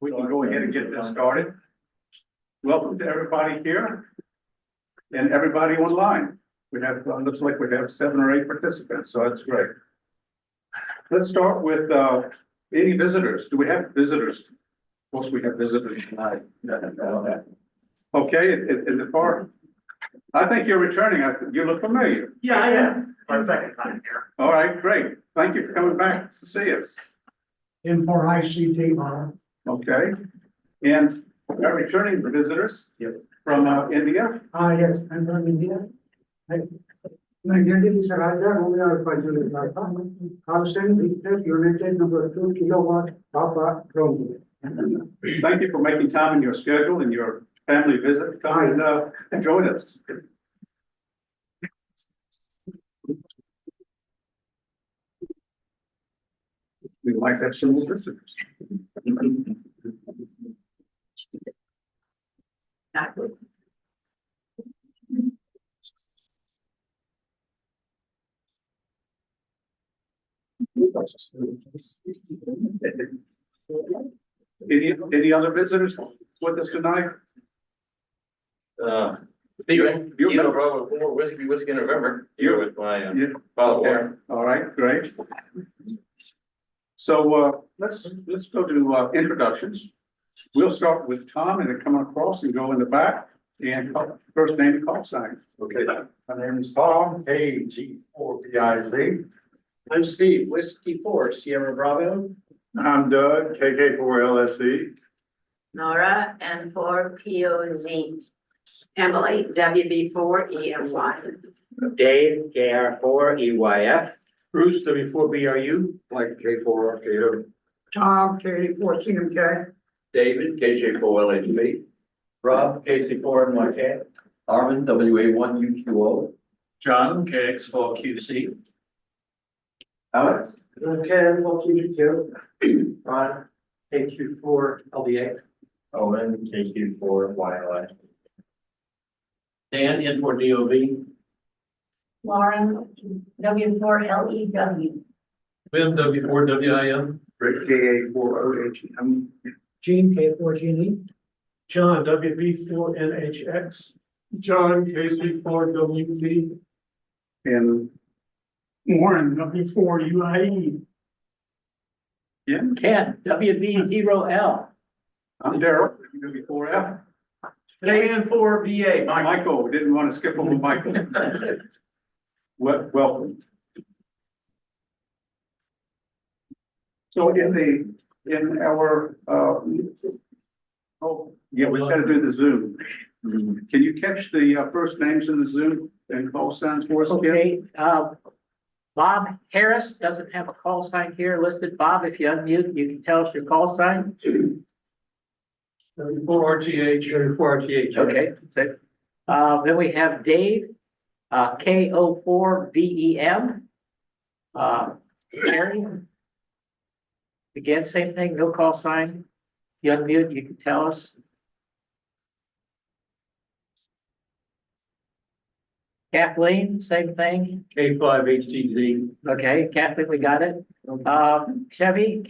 We can go ahead and get this started. Welcome to everybody here and everybody online. We have, looks like we have 7 or 8 participants, so that's great. Let's start with any visitors. Do we have visitors? Of course, we have visitors tonight. Okay, in the far, I think you're returning. You look familiar. Yeah, I am. Our second time here. All right, great. Thank you for coming back to see us. In for ICT model. Okay, and our returning visitors from India. Yes, I'm from India. My name is Raja, who are Pajul Lata. Housing Victor United number 2 kilowatt Papa from. Thank you for making time in your schedule and your family visit to come and join us. We might have some visitors. Any other visitors with us tonight? Steven, you know, Bravo 4 whiskey in November. Here with my father Warren. All right, great. So let's go to introductions. We'll start with Tom and then come across and go in the back and first name and call sign. Okay, my name is Tom, KG4PIZ. I'm Steve, Whiskey 4, Sierra Bravo. I'm Doug, KK4LSC. Nora, N4 POZ. Emily, WB4 EMY. Dave, KR4 EYF. Bruce, W4BRU. Like K4RKO. Tom, K4 CMK. David, KJ4LHB. Rob, KC4NYK. Arvin, WA1UQO. John, KX4QC. Alex. Ken, KQ2. Ron, KQ4 LDA. Owen, KQ4 YLI. Dan, N4DOV. Lauren, W4LEW. Wim, W4WIM. Rick, KA40HM. Gene, K4GE. John, WB4NHX. John, KC4WT. And Warren, W4UIE. Jim, Ken, WB0L. I'm Daryl, WB4F. KN4BA. Michael, didn't want to skip over Michael. Welcome. So in our, oh, yeah, we've got to do the Zoom. Can you catch the first names in the Zoom and call signs for us? Kim? Okay, Bob Harris doesn't have a call sign here listed. Bob, if you unmute, you can tell us your call sign. W4RTH, W4RTH. Okay, so, then we have Dave, KO4VEM. Harry. Again, same thing, no call sign. If you unmute, you can tell us. Kathleen, same thing. K5HTZ. Okay, Kathleen, we got it. Chevy,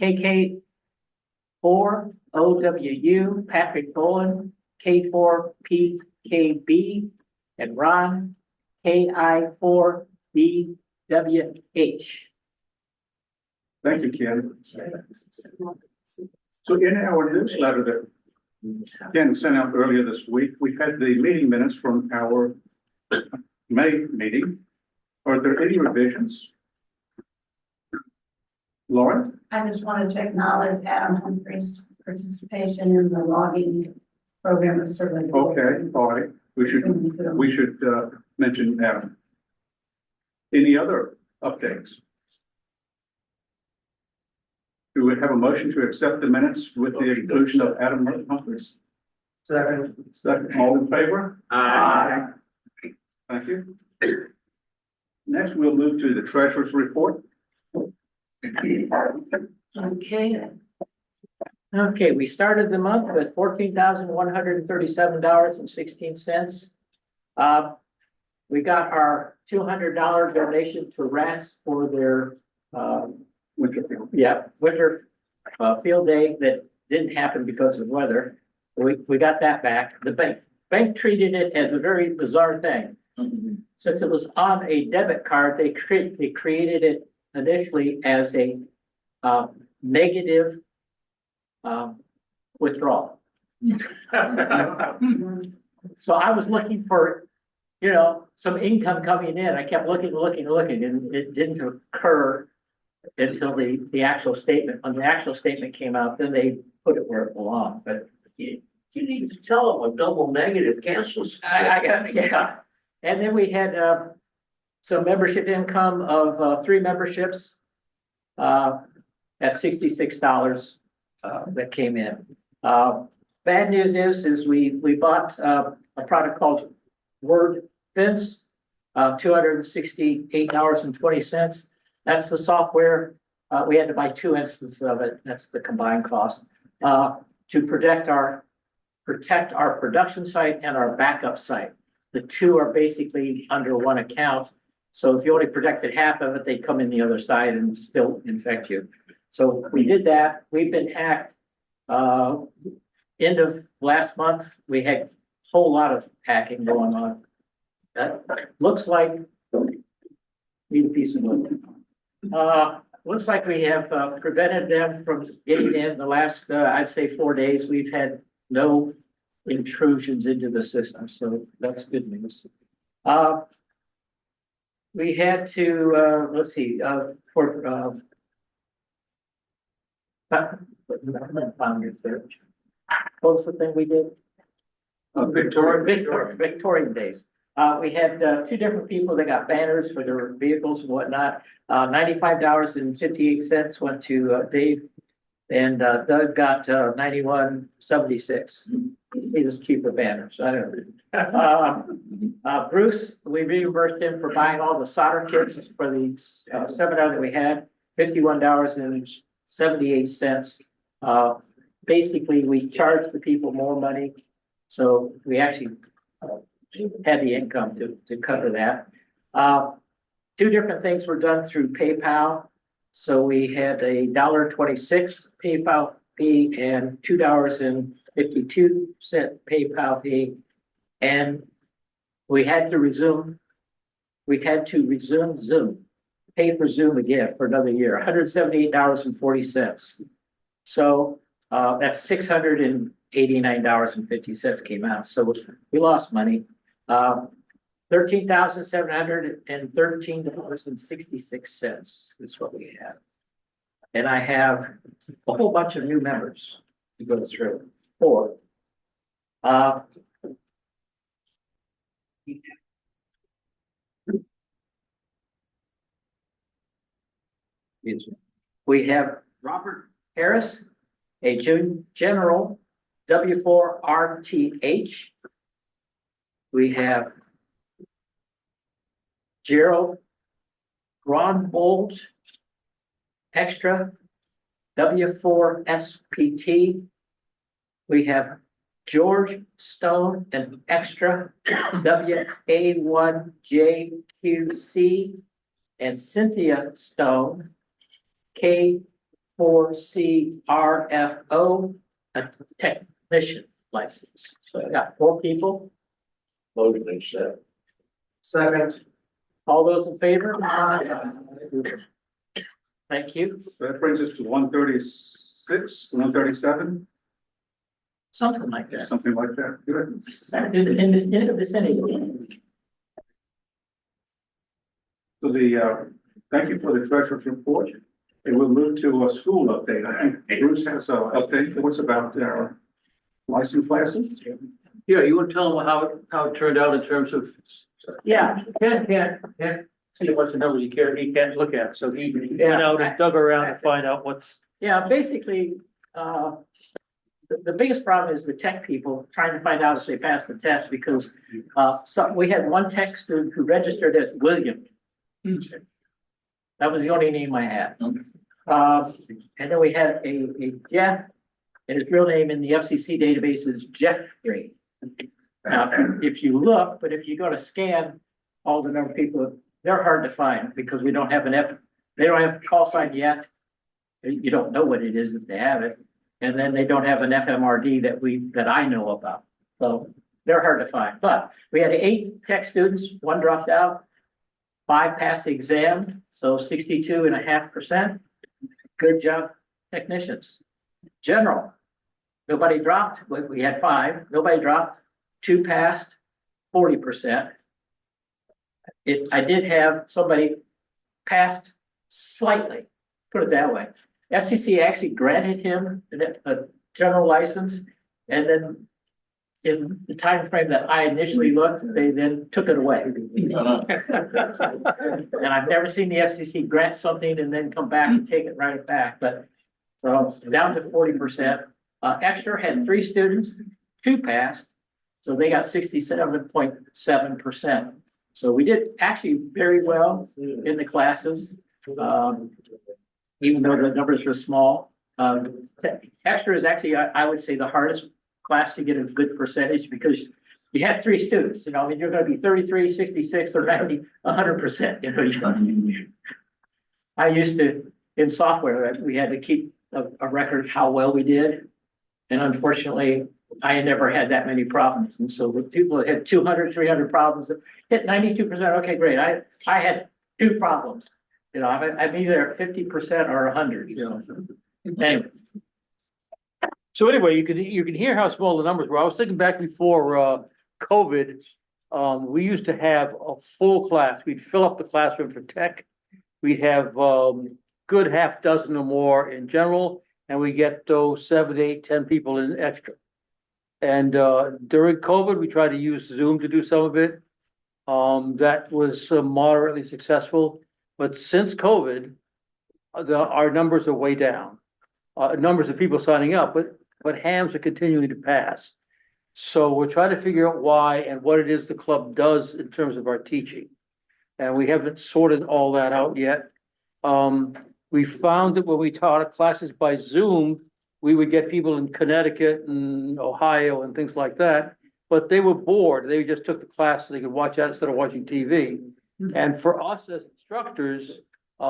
KK4OWU, Patrick Bowen, K4PKB, and Ron, KI4BWH. Thank you, Ken. So in our newsletter that Ken sent out earlier this week, we had the meeting minutes from our May meeting. Are there any revisions? Lauren? I just wanted to acknowledge Adam Humphrey's participation in the logging program was certainly. Okay, all right. We should mention Adam. Any other updates? Do we have a motion to accept the minutes with the inclusion of Adam Humphries? Second. Second, all in favor? Aye. Thank you. Next, we'll move to the treasurer's report. Okay. Okay, we started the month with $14,137.16. We got our $200 donation to RAS for their, Winter field. winter field day that didn't happen because of weather. We got that back. The bank treated it as a very bizarre thing. Since it was on a debit card, they created it initially as a negative withdrawal. So I was looking for, some income coming in. I kept looking, and it didn't occur until the actual statement. When the actual statement came out, then they put it where it belonged, but You need to tell them a double negative cancels. I got, yeah. And then we had, some membership income of, 3 memberships, at $66, that came in. Bad news is we bought, a product called Word Fence, $268.20. That's the software. We had to buy 2 instances of it. That's the combined cost, to protect our production site and our backup site. The 2 are basically under one account. So if you only protected half of it, they come in the other side and still infect you. So we did that. We've been hacked. End of last month, we had a whole lot of hacking going on. That looks like, need a piece of wood. Looks like we have prevented them from getting in the last, I'd say 4 days. We've had no intrusions into the system, so that's good news. We had to, let's see, for founders there. What was the thing we did? Victorian Days. We had 2 different people that got banners for their vehicles and whatnot. $95.58 went to Dave, and Doug got $91.76. He was cheaper banners. I don't know. Bruce, we reimbursed him for buying all the solder kits for the seminar that we had, $51.78. Basically, we charged the people more money, so we actually had the income to cover that. 2 different things were done through PayPal. So we had a $1.26 PayPal fee and $2.52 PayPal fee. And we had to resume Zoom, pay for Zoom again for another year, $178.40. So that's $689.50 came out. So we lost money. $13,713.66 is what we have. And I have a whole bunch of new members to go through. 4. We have Robert Harris, a June General, W4RTH. We have Gerald Gronbold, extra, W4SPT. We have George Stone, an extra, WA1JQC, and Cynthia Stone, K4CRFO, a technician license. So I got 4 people. Motion accept. Second. All those in favor? Thank you. So that brings us to 136, 137, Something like that. something like that. Good. In the vicinity. So thank you for the treasurer's report. And we'll move to a school update. I think Bruce has an update. What's about our license classes? Yeah, you want to tell them how it turned out in terms of. Yeah. Can't see what's the numbers he can't look at, so he went out and dug around to find out what's. Yeah, basically, the biggest problem is the tech people trying to find out if they passed the test because we had one tech student who registered as William. That was the only name I had. And then we had a Jeff, and his real name in the FCC database is Jeffrey. Now, if you look, but if you go to scan all the number of people, they're hard to find because we don't have they don't have a call sign yet. You don't know what it is if they have it. And then they don't have an FMRD that I know about. So they're hard to find. But we had 8 tech students, 1 dropped out, 5 passed the exam, so 62.5%. Good job, technicians. General, nobody dropped. We had 5, nobody dropped, 2 passed, 40%. I did have somebody passed slightly, put it that way. FCC actually granted him a general license, and then in the time frame that I initially looked, they then took it away. And I've never seen the FCC grant something and then come back and take it right back, but so down to 40%. Extra had 3 students, 2 passed, so they got 67.7%. So we did actually very well in the classes, even though the numbers were small. Extra is actually, I would say, the hardest class to get a good percentage because you have 3 students, I mean, you're gonna be 33, 66, or 90, 100%, I used to, in software, we had to keep a record of how well we did. And unfortunately, I had never had that many problems. And so with people that had 200, 300 problems, hit 92%, okay, great. I had 2 problems, I'm either at 50% or 100, Anyway. So anyway, you can hear how small the numbers were. I was thinking back before COVID, we used to have a full class. We'd fill up the classroom for tech. We'd have good half dozen or more in general, and we get those 7, 8, 10 people in extra. And during COVID, we tried to use Zoom to do some of it. That was moderately successful. But since COVID, our numbers are way down. Numbers of people signing up, but hams are continuing to pass. So we're trying to figure out why and what it is the club does in terms of our teaching. And we haven't sorted all that out yet. We found that when we taught classes by Zoom, we would get people in Connecticut and Ohio and things like that, but they were bored. They just took the class so they could watch that instead of watching TV. And for us as instructors,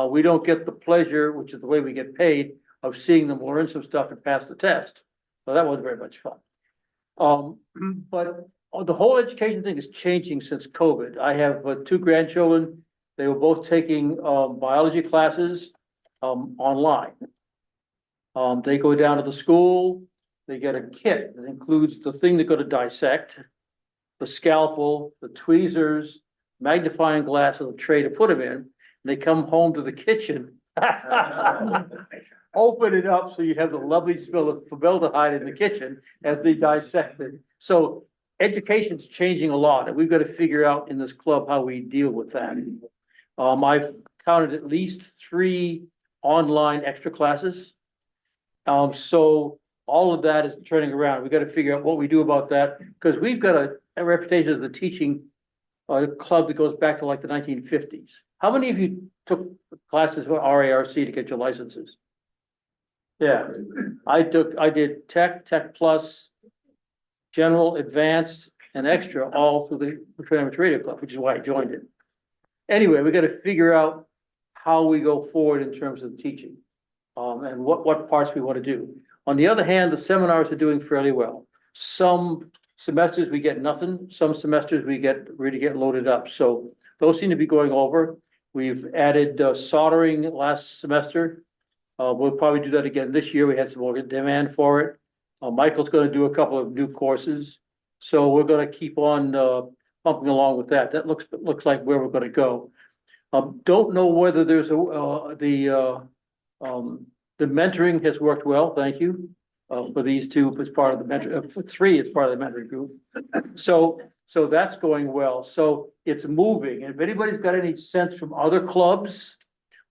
we don't get the pleasure, which is the way we get paid, of seeing them learn some stuff and pass the test. So that was very much fun. But the whole education thing is changing since COVID. I have 2 grandchildren. They were both taking biology classes online. They go down to the school, they get a kit that includes the thing they're going to dissect, the scalpel, the tweezers, magnifying glass, and the tray to put them in. And they come home to the kitchen, open it up so you have the lovely smell of formaldehyde in the kitchen as they dissect it. So education's changing a lot, and we've got to figure out in this club how we deal with that. I've counted at least 3 online extra classes. So all of that is turning around. We've got to figure out what we do about that, because we've got a reputation as a teaching club that goes back to like the 1950s. How many of you took classes with RARC to get your licenses? Yeah, I did Tech Plus, General, Advanced, and Extra, all through the Amateur Radio Club, which is why I joined it. Anyway, we got to figure out how we go forward in terms of teaching, and what parts we want to do. On the other hand, the seminars are doing fairly well. Some semesters we get nothing, some semesters we really get loaded up. So those seem to be going over. We've added soldering last semester. We'll probably do that again this year. We had some more demand for it. Michael's going to do a couple of new courses. So we're going to keep on pumping along with that. That looks like where we're going to go. Don't know whether there's the mentoring has worked well. Thank you for these 2 as part of the mentor. For 3 as part of the mentoring group. So that's going well. So it's moving. And if anybody's got any sense from other clubs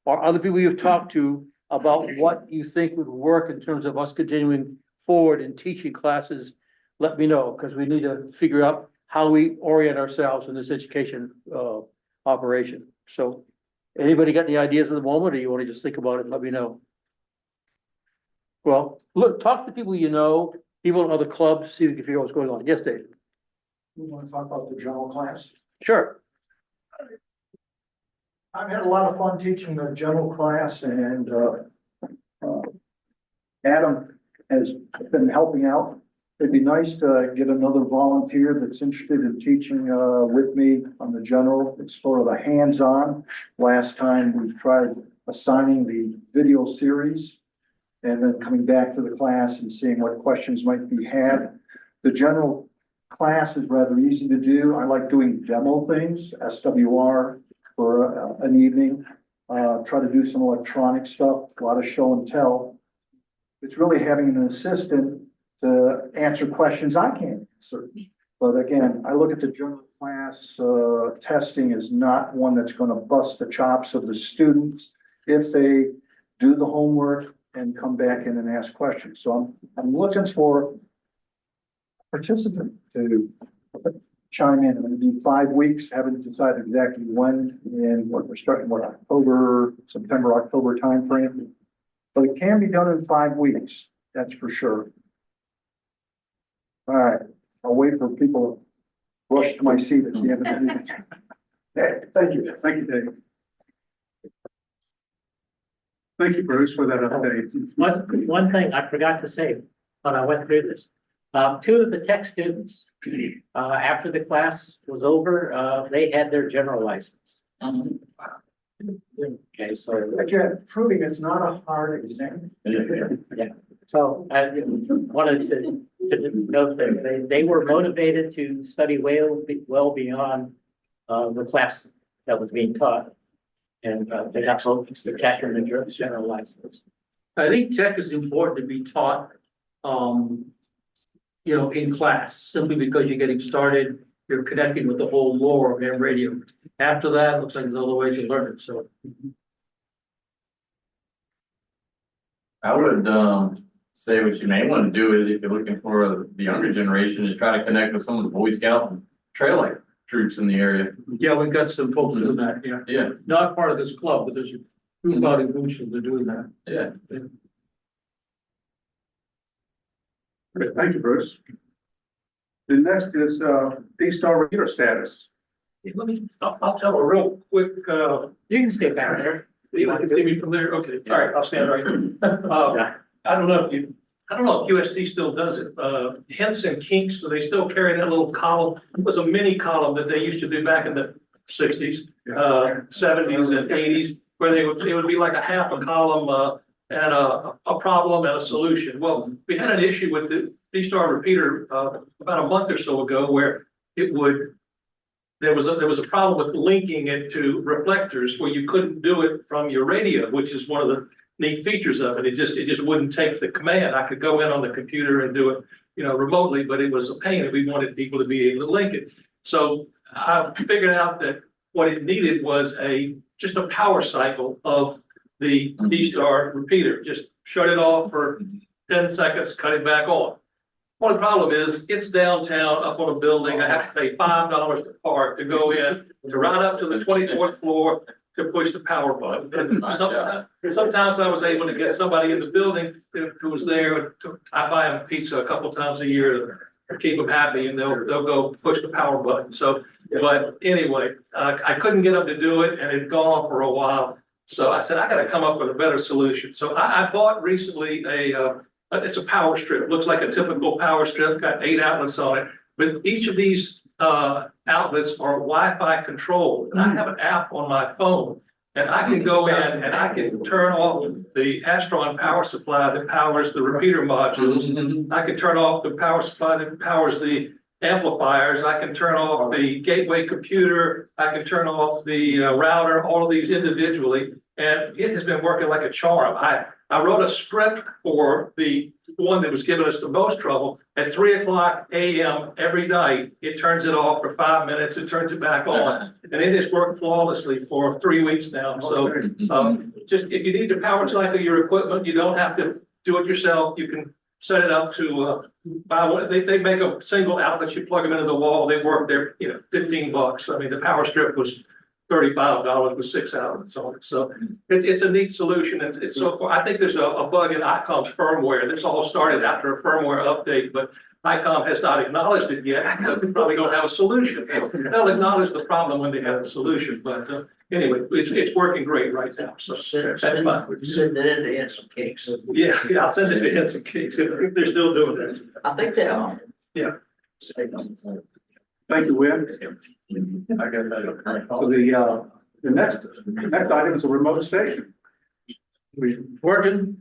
or other people you've talked to about what you think would work in terms of us continuing forward in teaching classes, let me know, because we need to figure out how we orient ourselves in this education operation. So anybody got any ideas at the moment, or you want to just think about it and let me know? Well, look, talk to people you know, people in other clubs, see if you can figure out what's going on. Yes, Dave? You want to talk about the general class? Sure. I've had a lot of fun teaching the general class, and Adam has been helping out. It'd be nice to get another volunteer that's interested in teaching, with me on the general. It's sort of a hands-on. Last time we tried assigning the video series and then coming back to the class and seeing what questions might be had. The general class is rather easy to do. I like doing demo things, SWR for an evening. Try to do some electronic stuff, a lot of show and tell. It's really having an assistant to answer questions I can't answer. But again, I look at the general class, testing is not one that's gonna bust the chops of the students if they do the homework and come back in and ask questions. So I'm looking for participant to chime in. It'll be 5 weeks, haven't decided exactly when, and what we're starting, September, October timeframe. But it can be done in 5 weeks, that's for sure. All right, I'll wait for people to rush to my seat at the end of the meeting. Okay, thank you. Thank you, Dave. Thank you, Bruce, for that update. One thing I forgot to say when I went through this. 2 of the tech students, after the class was over, they had their general license. Okay, so. Again, proving it's not a hard exam. Yeah, so I wanted to note that they were motivated to study well beyond the class that was being taught. And they got both the tech and the general license. I think tech is important to be taught, in class, simply because you're getting started, you're connecting with the whole lore of ham radio. After that, it looks like there's other ways to learn it, so. I would, say what you may want to do is if you're looking for the younger generation is try to connect with some of the Boy Scout and Trail Life troops in the area. Yeah, we've got some folks doing that, yeah. Yeah, Not part of this club, but there's a group out in Goochland that are doing that. yeah. Great, thank you, Bruce. The next is, D-Star reader status. I'll tell a real quick, You can stay back there. you can see me from there, okay, all right, I'll stand right here. I don't know if USD still does it, Henson Kinks, do they still carry that little column? It was a mini column that they used to do back in the 60s, 70s and 80s, where it would be like a half a column, and a problem and a solution. Well, we had an issue with the D-Star repeater, about a month or so ago where there was a problem with linking it to reflectors where you couldn't do it from your radio, which is one of the neat features of it. It just wouldn't take the command. I could go in on the computer and do it, remotely, but it was a pain and we wanted people to be able to link it. So I figured out that what it needed was just a power cycle of the D-Star repeater. Just shut it off for 10 seconds, cut it back on. One problem is it's downtown up on a building. I have to pay $5 to park to go in, to ride up to the 24th floor to push the power button. And sometimes I was able to get somebody in the building who was there. I buy them pizza a couple times a year to keep them happy, and they'll go push the power button. So, but anyway, I couldn't get them to do it, and it'd gone on for a while. So I said, I got to come up with a better solution. So I bought recently it's a power strip. Looks like a typical power strip, got 8 outlets on it. But each of these outlets are Wi-Fi controlled. And I have an app on my phone. And I can go in and I can turn off the Astron power supply that powers the repeater modules. I can turn off the power supply that powers the amplifiers. I can turn off the gateway computer. I can turn off the router, all of these individually. And it has been working like a charm. I wrote a script for the one that was giving us the most trouble. At 3:00 a.m. every night, it turns it off for 5 minutes, it turns it back on. And it has worked flawlessly for 3 weeks now. So just if you need to power cycle your equipment, you don't have to do it yourself. You can set it up to buy one. They make a single outlet, you plug them into the wall, they work there, $15. I mean, the power strip was $35 with 6 outlets on it. So it's a neat solution. And it's so I think there's a bug in ICOM's firmware. This all started after a firmware update, but ICOM has not acknowledged it yet because they probably don't have a solution. They'll acknowledge the problem when they have a solution, but anyway, it's working great right now, so. Send it in to some cakes. Yeah, I'll send it to Henson Cakes if they're still doing that. I think they are. Thank you, Win. I guess that. So the next item is a remote station. Working?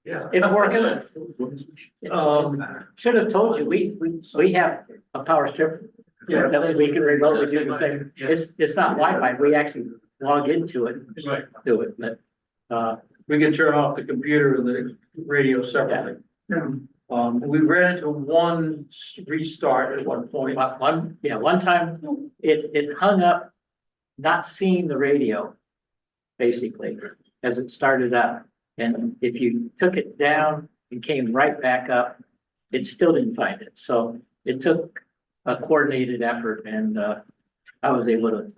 Yeah. It's working. Should have told you, we have a power strip. Yeah. That we can remotely do the thing. It's not Wi-Fi. We actually log into it, Right. do it, but, We can turn off the computer and the radio separately. Yeah. We ran into one restart at one point. one time it hung up, not seeing the radio, basically, as it started up. And if you took it down and came right back up, it still didn't find it. So it took a coordinated effort, and I was able to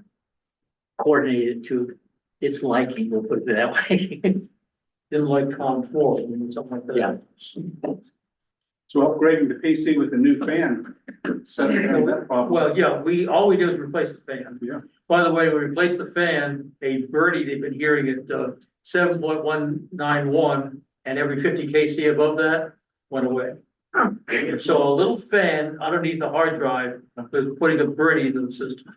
coordinate it to its liking, we'll put it that way. Didn't like COM4, something like that. Yeah. So upgrading the PC with the new fan. Setting that problem. Well, yeah, all we do is replace the fan. Yeah. By the way, we replaced the fan, a birdie, they've been hearing it, 7.191, and every 50 kc above that went away. So a little fan underneath the hard drive is putting a birdie into the system.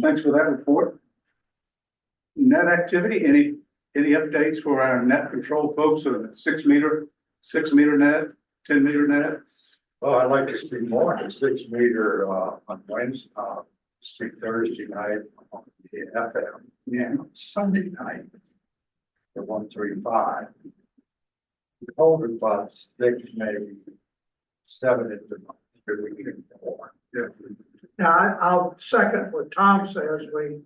Thanks for that report. Net activity, any updates for our net control folks of 6 meter net, 10 meter nets? Well, I'd like to see more than 6 meter, on Wednesday, see Thursday night on the FM, and Sunday night, the 135. The older bus, 6, maybe 7 at the month, we can more. Now, I'll second what Tom says, we,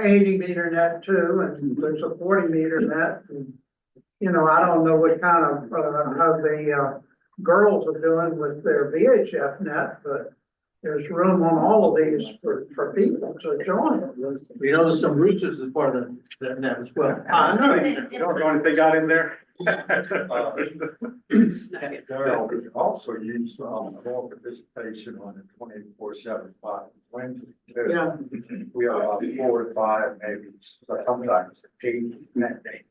80 meter net too, and there's a 40 meter net. And, you know, I don't know what kind of, how the, girls are doing with their VHF net, but there's room on all of these for people to join. We know there's some roosters as part of that net as well. I know. You don't know if they got in there? Darryl, we also use, more participation on the 24/7 Wednesday. too. Yeah. We are about 4 to 5, maybe sometimes 8 net days.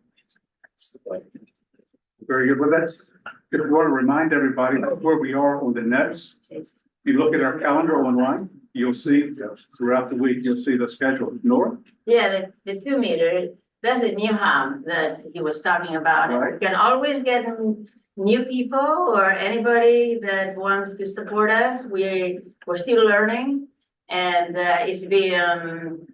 Very good. Well, that's, if we want to remind everybody where we are on the nets. If you look at our calendar online, you'll see throughout the week, you'll see the schedule. Nora? Yeah, the 2 meter, that's a new hub that he was talking about. Right. You can always get new people or anybody that wants to support us. We're still learning, and it's been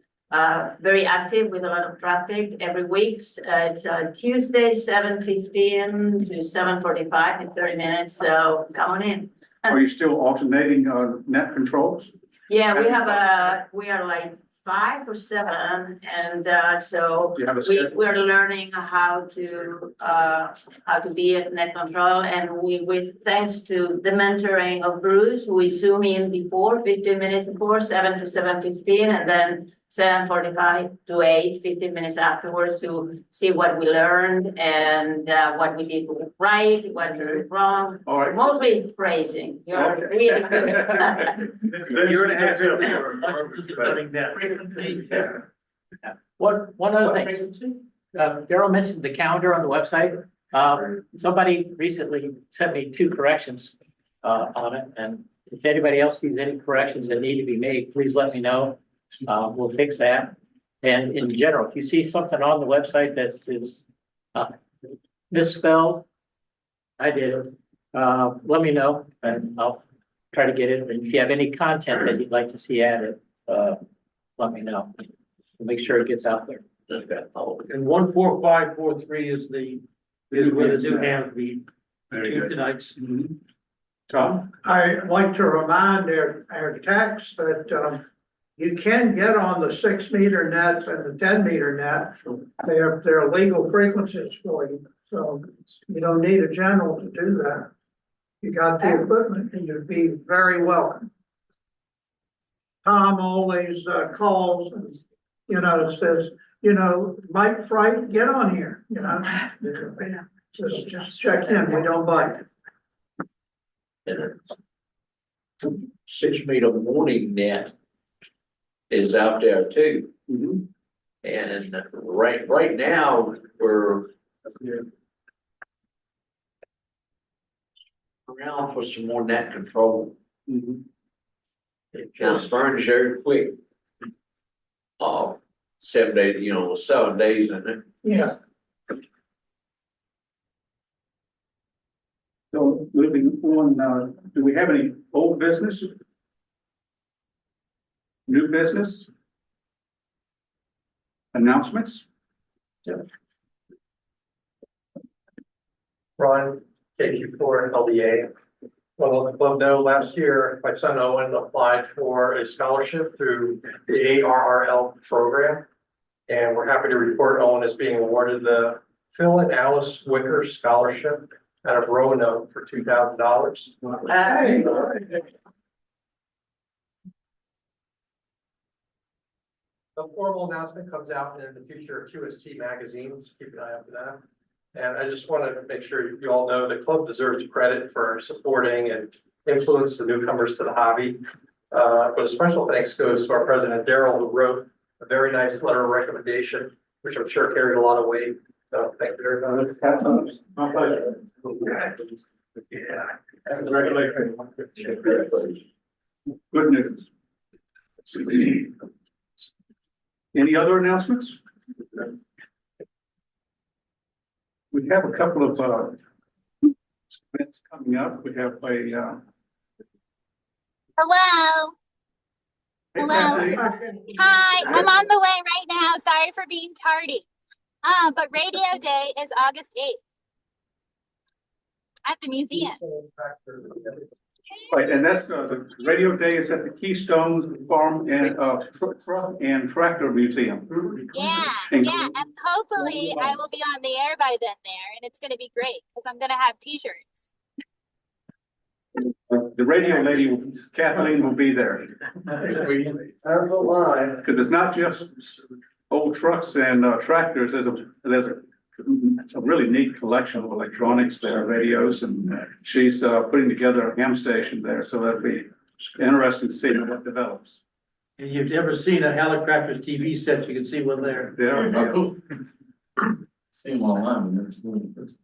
very active with a lot of traffic every week. It's Tuesday, 7:15 to 7:45 in 30 minutes, so come on in. Are you still alternating net controls? Yeah, we are like 5 or 7, and so Do you have a we schedule? we're learning how to be at net control, and with thanks to the mentoring of Bruce, we zoom in before 15 minutes before 7 to 7:15, and then 7:45 to 8, 15 minutes afterwards to see what we learned and what we did right, what we did wrong. All right. Mostly praising. You're Okay. really good. You're gonna have One other thing, Darryl mentioned the calendar on the website. Somebody recently sent me 2 corrections on it, and if anybody else sees any corrections that need to be made, please let me know. We'll fix that. And in general, if you see something on the website that is misspelled, I did it. Let me know and I'll try to get it. And if you have any content that you'd like to see added, let me know. We'll make sure it gets out there. And 14543 is where the new hands meet. Tuesday nights. Tom? I'd like to remind our techs that, you can get on the 6 meter nets and the 10 meter nets. They're legal frequencies for you, so you don't need a general to do that. You got the equipment and you'd be very welcome. Tom always calls and, you know, says, you know, Mike Fright, get on here, you know. Just check in, we don't bite. 6 meter morning net is out there too. Mhm. And right now, we're around for some more net control. Mhm. It kind of burns very quick. 7 days, 7 days in it. Yeah. So moving on, do we have any old business? New business? Announcements? Ron, KQ4 LDA. Well, let the club know, last year, my son Owen applied for a scholarship through the ARRL program. And we're happy to report Owen is being awarded the Phil and Alice Wicker Scholarship out of Roanoke for $2,000. The formal announcement comes out in the future QST magazines. Keep an eye out for that. And I just want to make sure you all know the club deserves credit for supporting and influence the newcomers to the hobby. But a special thanks goes to our president, Daryl, who wrote a very nice letter of recommendation, which I'm sure carried a lot of weight. So thank you very much. My pleasure. Yeah. Congratulations. Good news. Any other announcements? We have a couple of events coming up. We have a Hello. hey, Hello. Kathy. Hi. I'm on the way right now. Sorry for being tardy. But Radio Day is August 8th at the museum. Right, and that's the radio day is at the Keystone Farm and Truck and Tractor Museum. Yeah. Yeah. And hopefully I will be on the air by then there, and it's going to be great because I'm going to have t-shirts. The radio lady, Kathleen, will be there. That's a lie. Because it's not just old trucks and tractors. There's a really neat collection of electronics there, radios, and she's putting together a ham station there. So that'd be interesting to see what develops. And you've never seen a Hallicrafters TV set, you can see one there. Yeah. See them online, I've never seen them in person.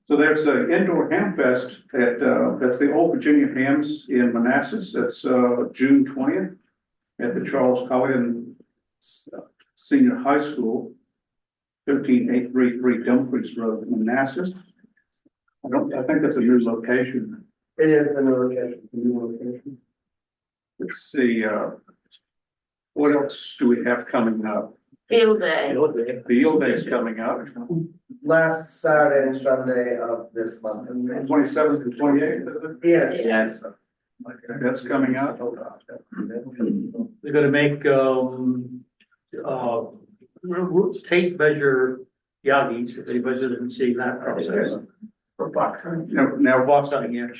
So there's an indoor ham fest at that's the Old Virginia Hams in Manassas. That's June 20th at the Charles Culligan Senior High School, 15833 Dumfries Road, Manassas. I think that's a new location. It is a new location. Let's see, what else do we have coming up? Field day. Field Day is coming up, Last Saturday and Sunday of this month. 27th and 28th. Yes. That's coming up. They're gonna make, tape measure Yagis, if anybody's interested in seeing that process. Now, Box hunting, yeah.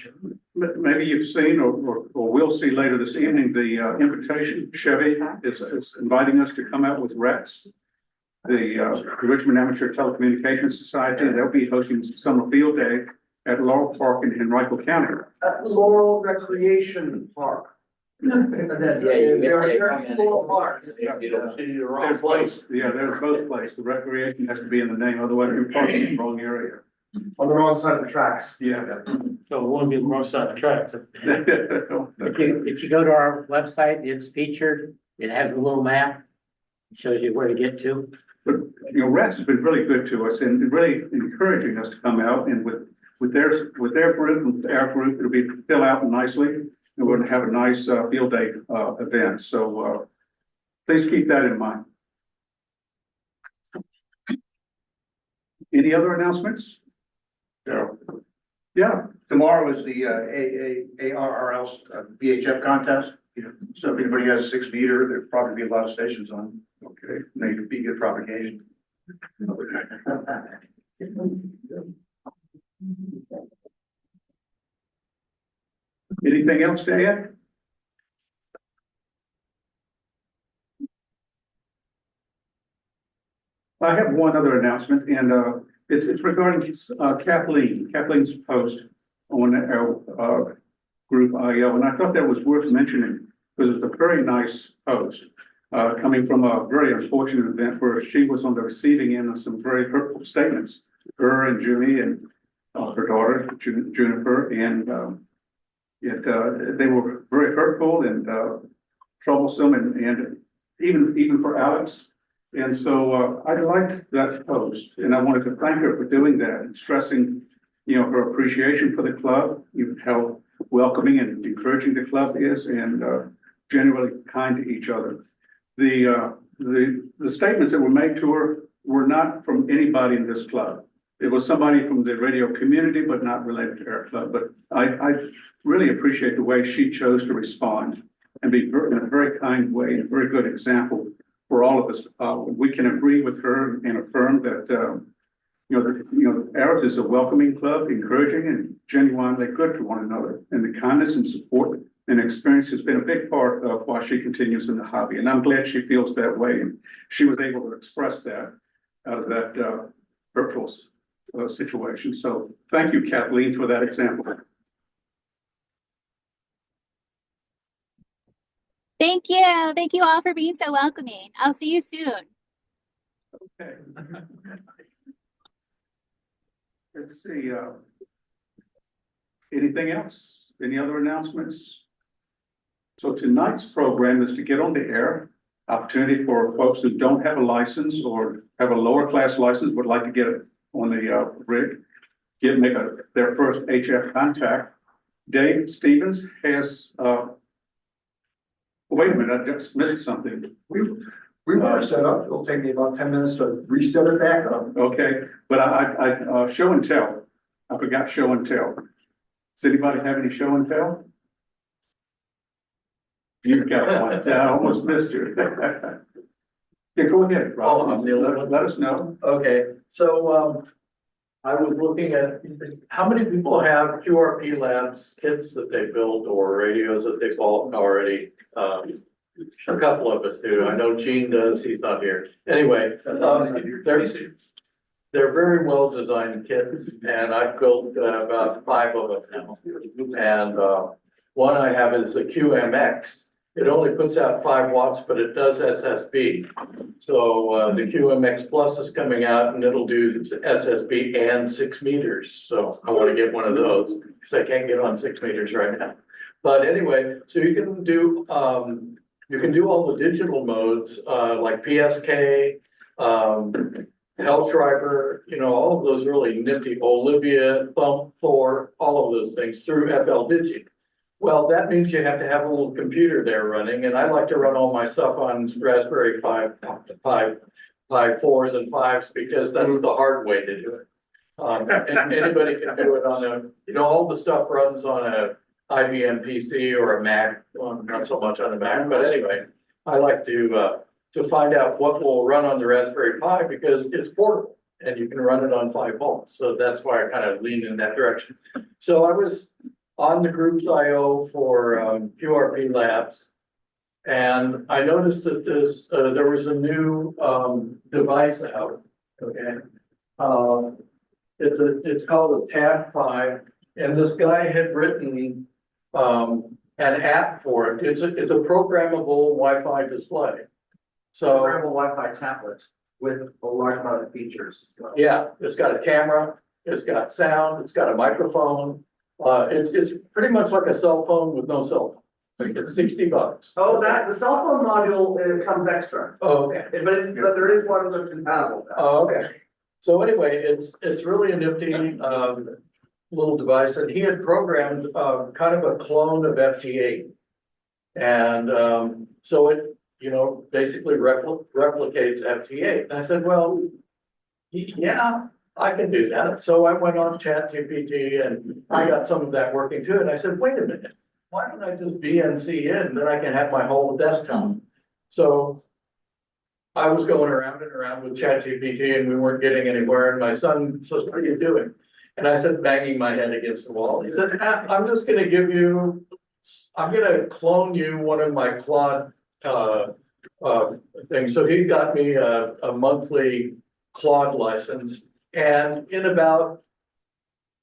maybe you've seen or will see later this evening, the invitation, Chevy is inviting us to come out with Rex. The Richmond Amateur Telecommunications Society, they'll be hosting summer field day at Laurel Park in Henrico County. At Laurel Recreation Park. And then there are four parks. There's both, there's both places. The recreation has to be in the name, otherwise you're parking in the wrong area. On the wrong side of the tracks. Yeah. So it won't be the wrong side of the tracks. If you go to our website, it's featured, it has a little map, it shows you where to get to. But, Rex has been really good to us and really encouraging us to come out, and with their group, with our group, it'll fill out nicely. And we're going to have a nice field day event. So please keep that in mind. Any other announcements? Yeah. Tomorrow is the ARRL VHF contest. So if anybody has a 6 meter, there'll probably be a lot of stations on. Okay, make it be good propagation. Anything else to add? I have one other announcement, and it's regarding Kathleen's post on our group IO, and I thought that was worth mentioning. because it's a very nice post. Coming from a very unfortunate event where she was on the receiving end of some very hurtful statements, her and Junie and her daughter, Juniper, and they were very hurtful and troublesome and even for Alex. And so I liked that post, and I wanted to thank her for doing that and stressing, her appreciation for the club, how welcoming and encouraging the club is, and generally kind to each other. The statements that were made to her were not from anybody in this club. It was somebody from the radio community, but not related to our club. But I really appreciate the way she chose to respond and be in a very kind way, and a very good example for all of us. We can agree with her and affirm that, ours is a welcoming club, encouraging and genuinely good to one another. And the kindness and support and experience has been a big part of why she continues in the hobby. And I'm glad she feels that way. And she was able to express that out of that hurtful situation. So thank you, Kathleen, for that example. Thank you. Thank you all for being so welcoming. I'll see you soon. Okay. Let's see, anything else? Any other announcements? So tonight's program is to get on the air, opportunity for folks who don't have a license or have a lower class license, would like to get it on the rig, make their first HF contact. Dave Stevens has, wait a minute, I just missed something. We were set up, it'll take me about 10 minutes to reset it back up. Okay, but I show and tell. I forgot show and tell. Does anybody have any show and tell? You've got one. I almost missed you. Yeah, go ahead, Rob. Let us know. Okay, so, I was looking at, how many people have QRP labs, kits that they built or radios that they bought already? A couple of us do. I know Gene does, he's not here. Anyway, they're very well designed kits, and I've built about 5 of them now. And one I have is the QMX. It only puts out 5 watts, but it does SSB. So the QMX Plus is coming out, and it'll do SSB and 6 meters. So I want to get one of those because I can't get on 6 meters right now. But anyway, so you can do all the digital modes like PSK, Hellschreiber, all of those really nifty, Olivia, Thump 4, all of those things through FL Digi. Well, that means you have to have a little computer there running, and I like to run all my stuff on Raspberry Pi 4s and 5s because that's the hard way to do it. And anybody can do it on all the stuff runs on a IBM PC or a Mac, well, not so much on a Mac, but anyway, I like to find out what will run on the Raspberry Pi because it's portable and you can run it on 5 volts. So that's why I kind of lean in that direction. So I was on the groups IO for QRP Labs, and I noticed that there was a new device out. Okay, it's called a Tab 5, and this guy had written an app for it. It's a programmable Wi-Fi display. So Programmable Wi-Fi tablet with a large amount of features. yeah, it's got a camera, it's got sound, it's got a microphone. It's pretty much like a cell phone with no cell phone. It's $60. Oh, the cell phone module, it comes extra, Oh, okay. but there is one that's compatible. Oh, okay. So anyway, it's really a nifty, little device, and he had programmed, kind of a clone of FT8. And, so it, basically replicates FT8. And I said, well, yeah, I can do that. So I went on ChatGPT and I got some of that working too. And I said, wait a minute, why don't I just VNC in? Then I can have my whole desktop. So I was going around and around with ChatGPT and we weren't getting anywhere. And my son says, what are you doing? And I said, banging my head against the wall. He said, I'm just going to I'm going to clone you one of my Claude things. So he got me a monthly Claude license, and in about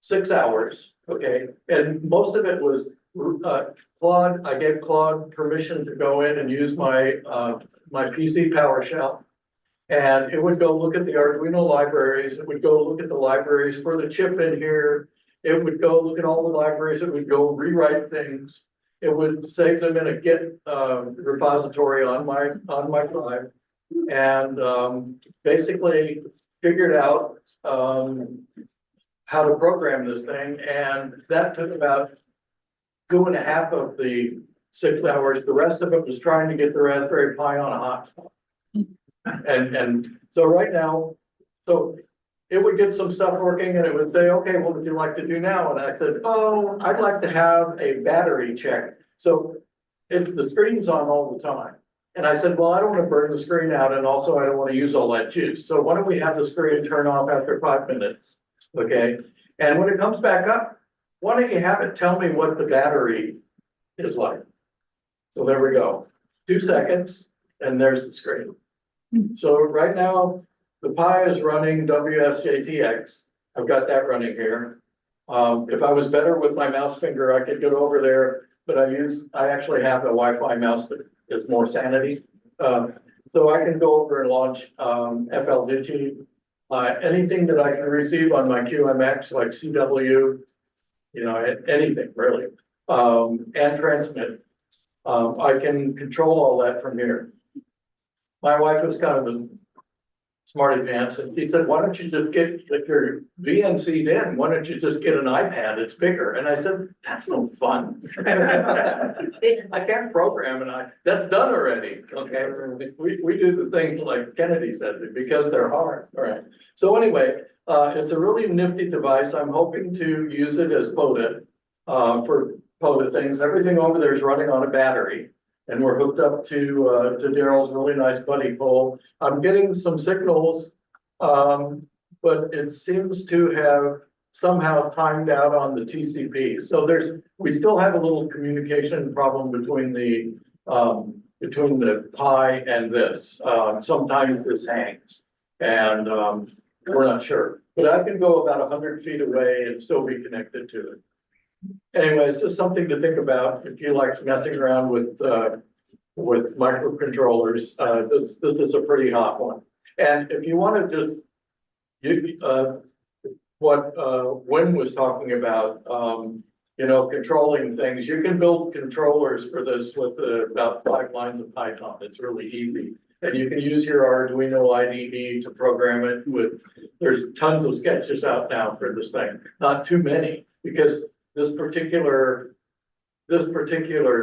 6 hours, okay, and most of it was Claude, I gave Claude permission to go in and use my PC PowerShell. And it would go look at the Arduino libraries, it would go look at the libraries for the chip in here. It would go look at all the libraries, it would go rewrite things. It would save them in a Git repository on my drive. And basically figured out how to program this thing, and that took about 2.5 of the 6 hours. The rest of it was trying to get the Raspberry Pi on a hotspot. And so right now, so it would get some stuff working and it would say, okay, what would you like to do now? And I said, oh, I'd like to have a battery check. So if the screen's on all the time. And I said, well, I don't want to burn the screen out, and also I don't want to use all that juice. So why don't we have the screen turn off after 5 minutes? Okay. And when it comes back up, why don't you have it tell me what the battery is like? So there we go. 2 seconds and there's the screen. So right now, the Pi is running WSJTX. I've got that running here. If I was better with my mouse finger, I could get over there, but I actually have a Wi-Fi mouse that is more sanity. So I can go over and launch FLDigi, anything that I can receive on my QMX, like CW, you know, anything really, and transmit. I can control all that from here. My wife was kind of a smart advance, and she said, why don't you just get, if you're VNC'd in, why don't you just get an iPad? It's bigger. And I said, that's no fun. I can't program, and that's done already. Okay, we do the things like Kennedy said, because they're hard. All right. So anyway, it's a really nifty device. I'm hoping to use it as POTA for POTA things. Everything over there is running on a battery. And we're hooked up to Daryl's really nice buddy pole. I'm getting some signals, but it seems to have somehow timed out on the TCP. So we still have a little communication problem between the Pi and this. Sometimes this hangs, and we're not sure. But I can go about 100 feet away and still be connected to it. Anyway, it's just something to think about if you like messing around with microcontrollers. This is a pretty hot one. And if you want to just, what Wynn was talking about, you know, controlling things, you can build controllers for this with about 5 lines of Python. It's really easy. And you can use your Arduino IDE to program it with, there's tons of sketches out now for this thing. Not too many, because this particular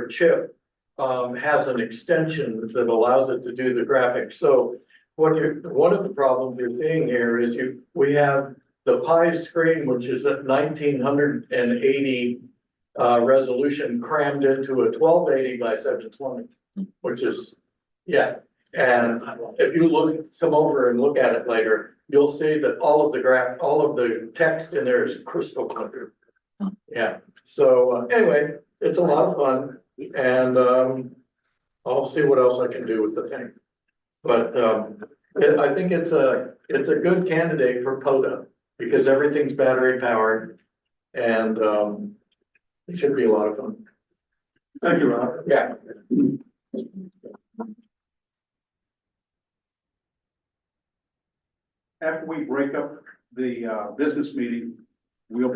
chip has an extension that allows it to do the graphics. So one of the problems you're seeing here is we have the Pi screen, which is at 1980 resolution, crammed into a 1280 by 720, which is, yeah. And if you come over and look at it later, you'll see that all of the text in there is crystal clear. Yeah. So anyway, it's a lot of fun, and I'll see what else I can do with the thing. But I think it's a good candidate for POTA because everything's battery powered, and it should be a lot of fun. Thank you, Rob. Yeah. After we break up the business meeting, we'll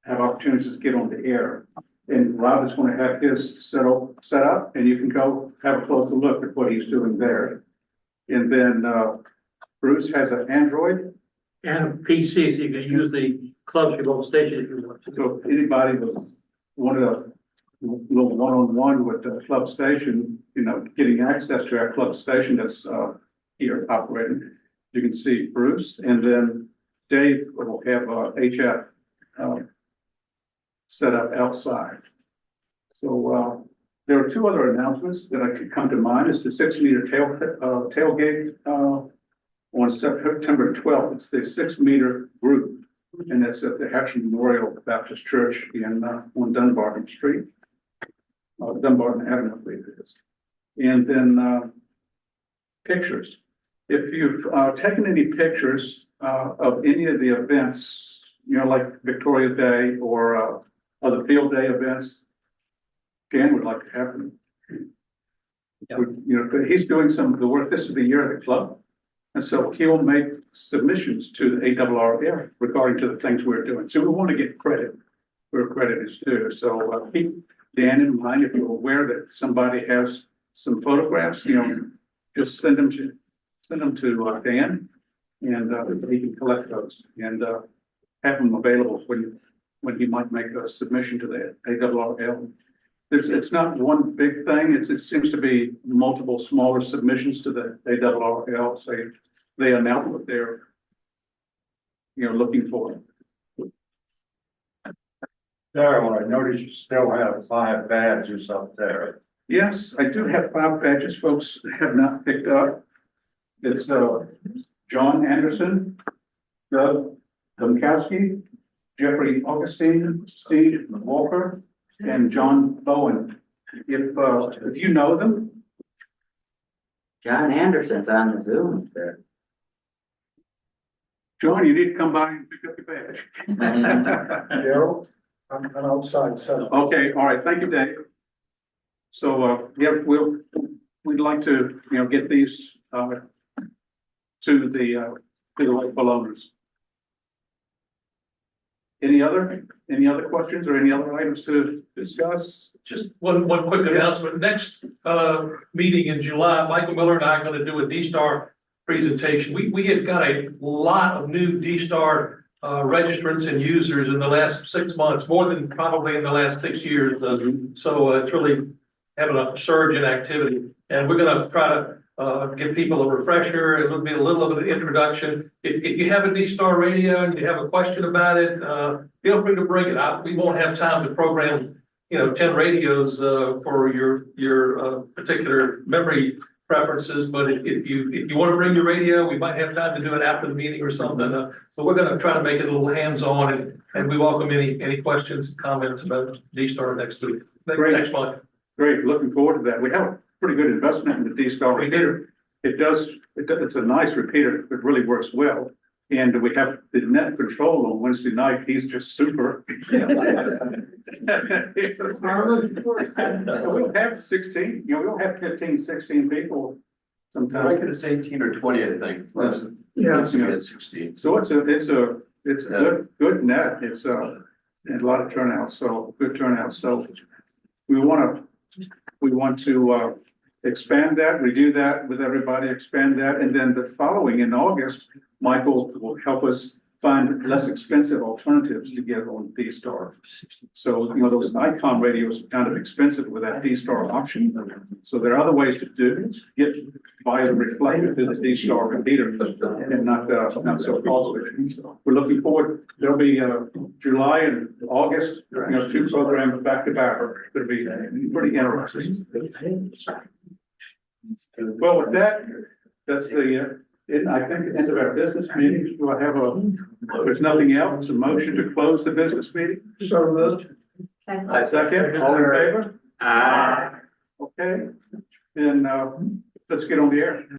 have opportunities to get on the air. And Rob is going to have his set up, and you can go have a closer look at what he's doing there. And then Bruce has an Android. And PC, so you can use the club's remote station if you want to. So if anybody was wanted a little one-on-one with the club station, you know, getting access to our club station that's here operating, you can see Bruce, and then Dave will have HF set up outside. So there are 2 other announcements that I could come to mind. It's the 6-meter tailgate on September 12th. It's the 6-meter group, and that's at the Hatcher Memorial Baptist Church on Dunbarton Street, Dunbarton Avenue, I believe it is. And then pictures. If you've taken any pictures of any of the events, you know, like Victoria Day or other field day events, Dan would like to have him. But he's doing some of the work. This is the year of the club. And so he'll make submissions to the ARRL regarding to the things we're doing. So we want to get credit where credit is due. So keep Dan in mind. If you're aware that somebody has some photographs, just send them to Dan, and he can collect those and have them available when he might make a submission to the ARRL. It's not one big thing. It seems to be multiple smaller submissions to the ARRL. So they announce what they're, looking for. Darryl, I noticed you still have 5 badges up there. Yes, I do have 5 badges folks have not picked up. It's John Anderson, Doug Domkowski, Jeffrey Augustine, Steve Walker, and John Bowen. If you know them, John Anderson's on the Zoom there. John, you need to come by and pick up your badge. Daryl, I'm an outside setup. Okay, all right, thank you, Dave. So, we'd like to, get these, to the local owners. Any other questions or any other items to discuss? Just one quick announcement. Next, meeting in July, Michael Miller and I are gonna do a D-Star presentation. We have got a lot of new D-Star, registrants and users in the last 6 months, more than probably in the last 6 years. So it's really having a surge in activity. And we're gonna try to give people a refresher. It'll be a little of an introduction. If you have a D-Star radio and you have a question about it, feel free to bring it up. We won't have time to program, 10 radios for your particular memory preferences. But if you want to bring your radio, we might have time to do it after the meeting or something. But we're going to try to make it a little hands-on, and we welcome any questions, comments about D-Star next week, next month. Great, looking forward to that. We have a pretty good investment in the D-Star repeater. It's a nice repeater. It really works well. And we have the net control on Wednesday night. He's just super. We'll have 16, we'll have 15, 16 people sometimes. It's 18 or 20, I think. Yeah. It's gonna be at 16. So it's a good net. It's a lot of turnout, so good turnout. So we want to expand that, redo that with everybody, expand that. And then the following in August, Michael will help us find less expensive alternatives to get on D-Star. So, those Icon radios are kind of expensive with that D-Star option. So there are other ways to do it, get via reflected to the D-Star repeater and not so costly. We're looking forward. There'll be July and August, 2 programs back to back. It'll be pretty interesting. Well, with that, that's I think the end of our business meeting. Do I have there's nothing else, a motion to close the business meeting? So moved. I second. All in favor? Aye. Okay, then let's get on the air.